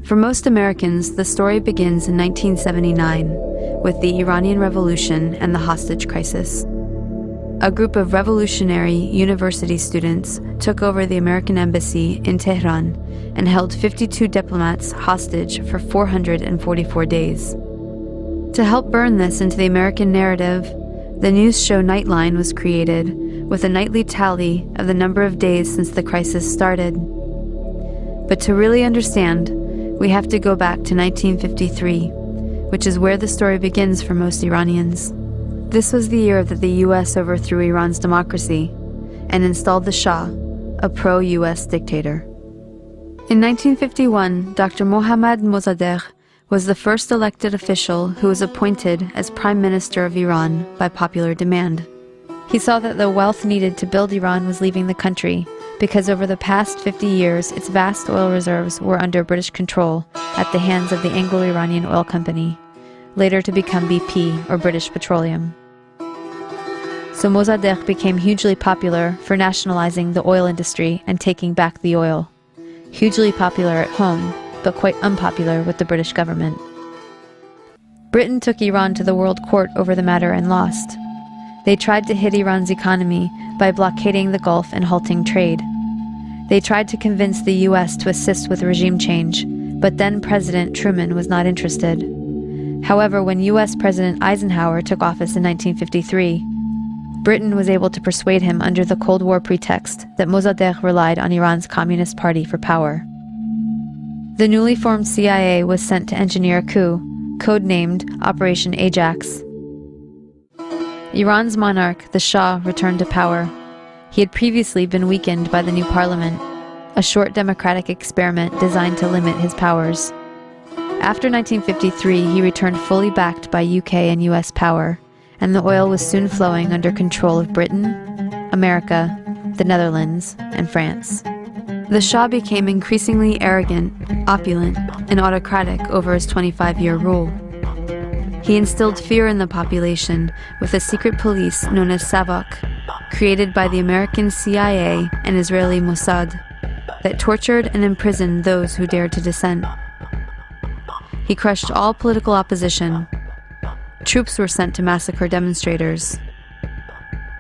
For most Americans, the story begins in 1979 with the Iranian Revolution and the hostage crisis. A group of revolutionary university students took over the American embassy in Tehran and held 52 diplomats hostage for 444 days. To help burn this into the American narrative, the news show Nightline was created with a nightly tally of the number of days since the crisis started. But to really understand, we have to go back to 1953, which is where the story begins for most Iranians. This was the year that the U.S. overthrew Iran's democracy and installed the Shah, a pro-U.S. dictator. In 1951, Dr. Mohammad Mossadegh was the first elected official who was appointed as Prime Minister of Iran by popular demand. He saw that the wealth needed to build Iran was leaving the country because over the past 50 years, its vast oil reserves were under British control at the hands of the Anglo-Iranian Oil Company, later to become BP, or British Petroleum. So Mossadegh became hugely popular for nationalizing the oil industry and taking back the oil. Hugely popular at home, but quite unpopular with the British government. Britain took Iran to the World Court over the matter and lost. They tried to hit Iran's economy by blockading the Gulf and halting trade. They tried to convince the U.S. to assist with regime change, but then President Truman was not interested. However, when U.S. President Eisenhower took office in 1953, Britain was able to persuade him under the Cold War pretext that Mossadegh relied on Iran's Communist Party for power. The newly formed CIA was sent to engineer a coup, codenamed Operation Ajax. Iran's monarch, the Shah, returned to power. He had previously been weakened by the new parliament, a short democratic experiment designed to limit his powers. After 1953, he returned fully backed by UK and US power, and the oil was soon flowing under control of Britain, America, the Netherlands, and France. The Shah became increasingly arrogant, opulent, and autocratic over his 25-year rule. He instilled fear in the population with a secret police known as Savak, created by the American CIA and Israeli Mossad, that tortured and imprisoned those who dared to dissent. He crushed all political opposition. Troops were sent to massacre demonstrators.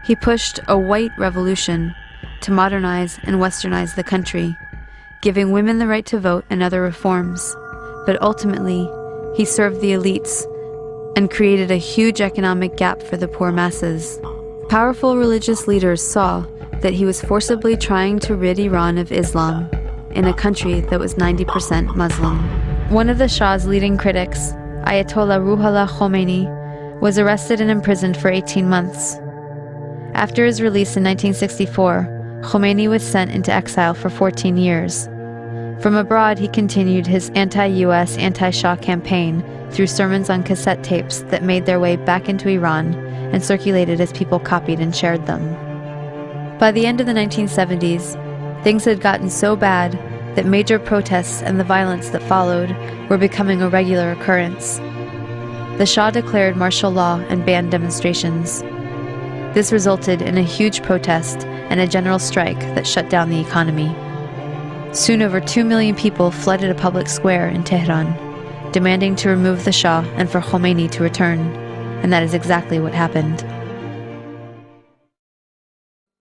He pushed a white revolution to modernize and westernize the country, giving women the right to vote and other reforms. But ultimately, he served the elites and created a huge economic gap for the poor masses. Powerful religious leaders saw that he was forcibly trying to rid Iran of Islam in a country that was 90% Muslim. One of the Shah's leading critics, Ayatollah Ruhollah Khomeini, was arrested and imprisoned for 18 months. After his release in 1964, Khomeini was sent into exile for 14 years. From abroad, he continued his anti-US, anti-Shah campaign through sermons on cassette tapes that made their way back into Iran and circulated as people copied and shared them. By the end of the 1970s, things had gotten so bad that major protests and the violence that followed were becoming a regular occurrence. The Shah declared martial law and banned demonstrations. This resulted in a huge protest and a general strike that shut down the economy. Soon over 2 million people flooded a public square in Tehran, demanding to remove the Shah and for Khomeini to return, and that is exactly what happened.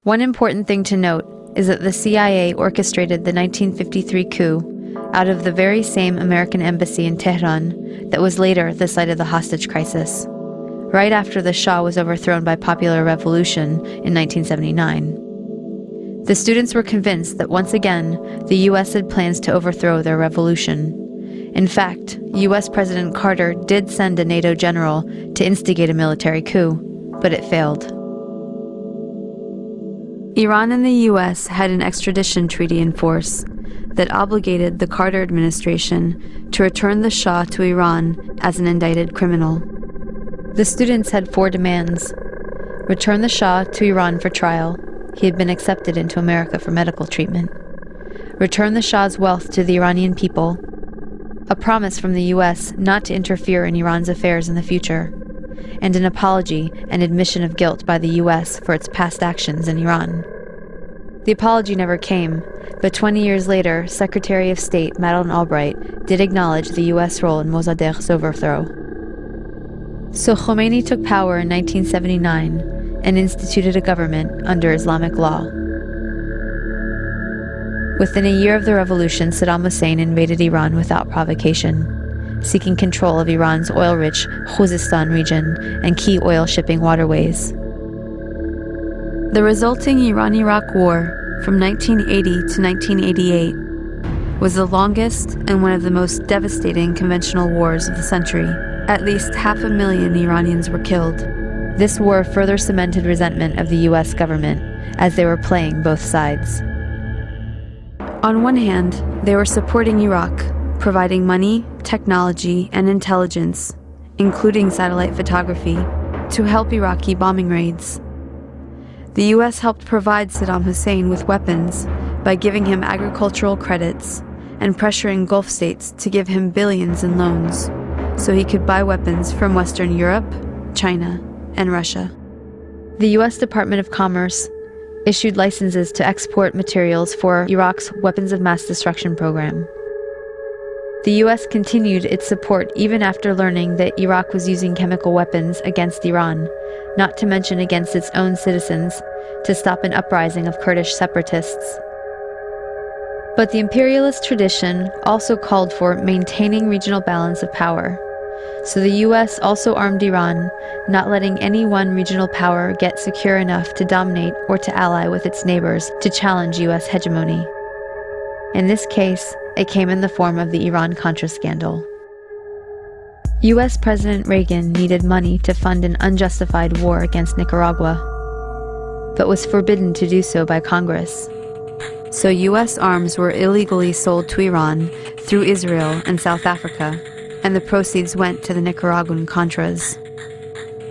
One important thing to note is that the CIA orchestrated the 1953 coup out of the very same American embassy in Tehran that was later the site of the hostage crisis, right after the Shah was overthrown by popular revolution in 1979. The students were convinced that once again, the U.S. had plans to overthrow their revolution. In fact, U.S. President Carter did send a NATO general to instigate a military coup, but it failed. Iran and the U.S. had an extradition treaty in force that obligated the Carter administration to return the Shah to Iran as an indicted criminal. The students had 4 demands. Return the Shah to Iran for trial. He had been accepted into America for medical treatment. Return the Shah's wealth to the Iranian people. A promise from the U.S. not to interfere in Iran's affairs in the future. And an apology and admission of guilt by the U.S. for its past actions in Iran. The apology never came, but 20 years later, Secretary of State Madeleine Albright did acknowledge the U.S. role in Mossadegh's overthrow. So Khomeini took power in 1979 and instituted a government under Islamic law. Within a year of the revolution, Saddam Hussein invaded Iran without provocation, seeking control of Iran's oil-rich Khuzestan region and key oil shipping waterways. The resulting Iran-Iraq War from 1980 to 1988 was the longest and one of the most devastating conventional wars of the century. At least 500,000 Iranians were killed. This war further cemented resentment of the U.S. government, as they were playing both sides. On one hand, they were supporting Iraq, providing money, technology, and intelligence, including satellite photography, to help Iraqi bombing raids. The U.S. helped provide Saddam Hussein with weapons by giving him agricultural credits and pressuring Gulf states to give him billions in loans, so he could buy weapons from Western Europe, China, and Russia. The U.S. Department of Commerce issued licenses to export materials for Iraq's weapons of mass destruction program. The U.S. continued its support even after learning that Iraq was using chemical weapons against Iran, not to mention against its own citizens, to stop an uprising of Kurdish separatists. But the imperialist tradition also called for maintaining regional balance of power. So the U.S. also armed Iran, not letting any one regional power get secure enough to dominate or to ally with its neighbors to challenge U.S. hegemony. In this case, it came in the form of the Iran-Contra scandal. U.S. President Reagan needed money to fund an unjustified war against Nicaragua, but was forbidden to do so by Congress. So U.S. arms were illegally sold to Iran through Israel and South Africa, and the proceeds went to the Nicaraguan Contras.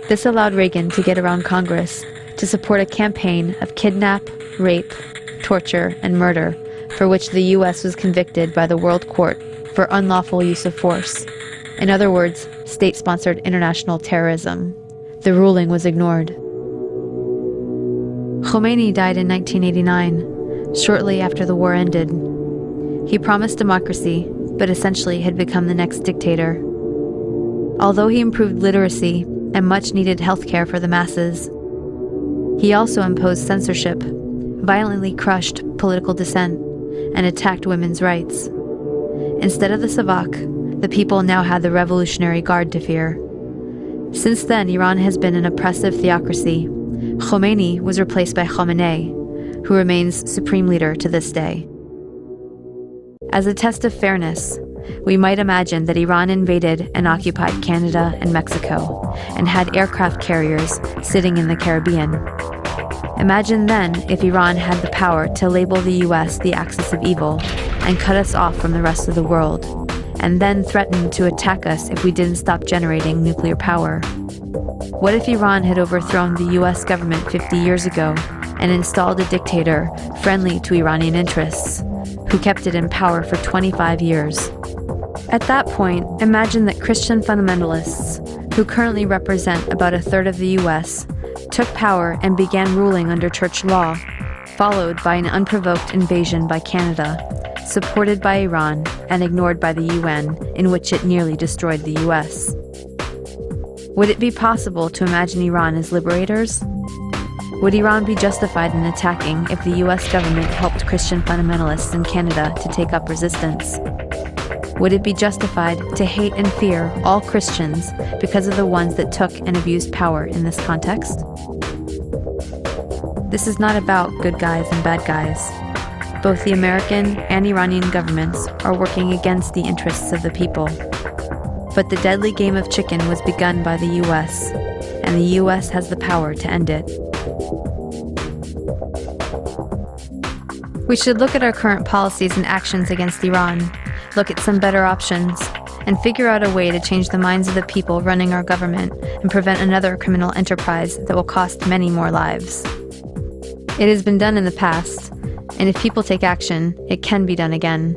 This allowed Reagan to get around Congress to support a campaign of kidnap, rape, torture, and murder, for which the U.S. was convicted by the World Court for unlawful use of force. In other words, state-sponsored international terrorism. The ruling was ignored. Khomeini died in 1989, shortly after the war ended. He promised democracy, but essentially had become the next dictator. Although he improved literacy and much-needed healthcare for the masses, he also imposed censorship, violently crushed political dissent, and attacked women's rights. Instead of the Savak, the people now had the Revolutionary Guard to fear. Since then, Iran has been an oppressive theocracy. Khomeini was replaced by Khamenei, who remains supreme leader to this day. As a test of fairness, we might imagine that Iran invaded and occupied Canada and Mexico, and had aircraft carriers sitting in the Caribbean. Imagine then if Iran had the power to label the U.S. the axis of evil and cut us off from the rest of the world, and then threatened to attack us if we didn't stop generating nuclear power. What if Iran had overthrown the U.S. government 50 years ago and installed a dictator friendly to Iranian interests, who kept it in power for 25 years? At that point, imagine that Christian fundamentalists, who currently represent about a third of the U.S., took power and began ruling under church law, followed by an unprovoked invasion by Canada, supported by Iran and ignored by the UN, in which it nearly destroyed the US. Would it be possible to imagine Iran as liberators? Would Iran be justified in attacking if the US government helped Christian fundamentalists in Canada to take up resistance? Would it be justified to hate and fear all Christians because of the ones that took and abused power in this context? This is not about good guys and bad guys. Both the American and Iranian governments are working against the interests of the people. But the deadly game of chicken was begun by the US, and the US has the power to end it. We should look at our current policies and actions against Iran, look at some better options, and figure out a way to change the minds of the people running our government and prevent another criminal enterprise that will cost many more lives. It has been done in the past, and if people take action, it can be done again.